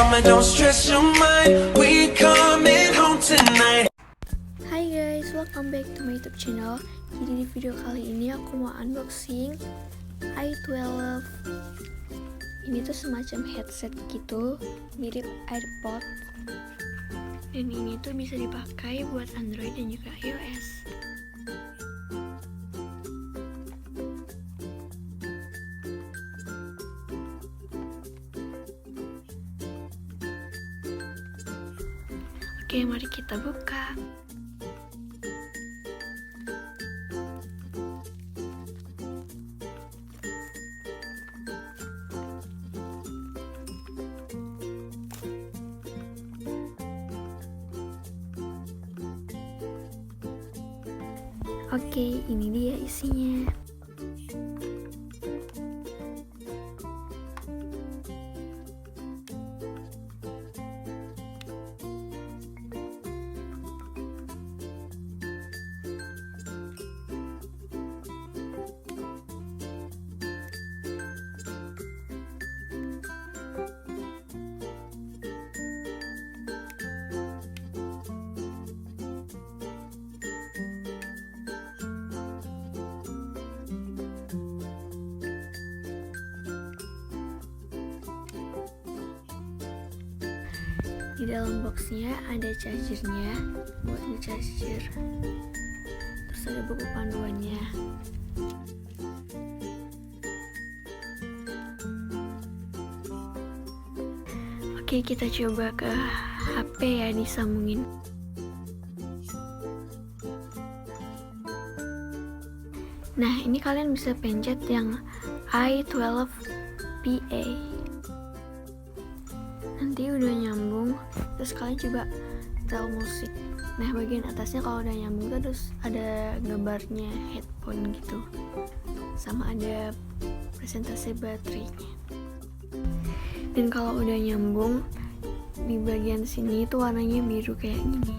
Mama, don't stress your mind. We coming home tonight. Hai guys, welcome back to my YouTube channel. Jadi di video kali ini aku mau unboxing i12. Ini tuh semacam headset gitu, mirip airpods. Dan ini tuh bisa dipakai buat Android dan juga iOS. Oke, mari kita buka. Oke, ini dia isinya. Di dalam boxnya ada chargernya buat di-charger. Terus ada buku panduannya. Oke, kita coba ke HP ya, disambungin. Nah, ini kalian bisa pencet yang i12 PA. Nanti udah nyambung, terus kalian coba setel musik. Nah, bagian atasnya kalau udah nyambung terus ada gambarnya headphone gitu, sama ada presentasi baterainya. Dan kalau udah nyambung, di bagian sini itu warnanya biru kayak gini.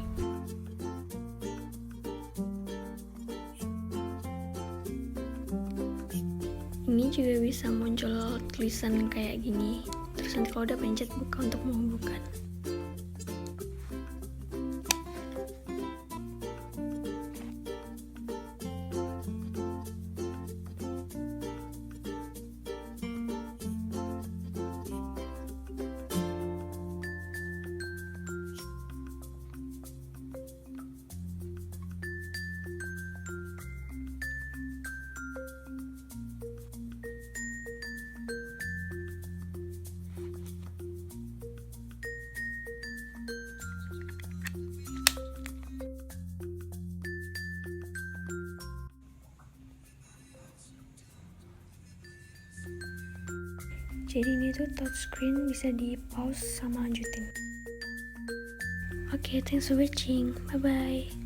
Ini juga bisa muncul tulisan kayak gini. Terus nanti kalau udah pencet buka untuk menghubungkan. Jadi ini tuh touchscreen, bisa di pause sama lanjutin. Oke, thanks for watching. Bye bye.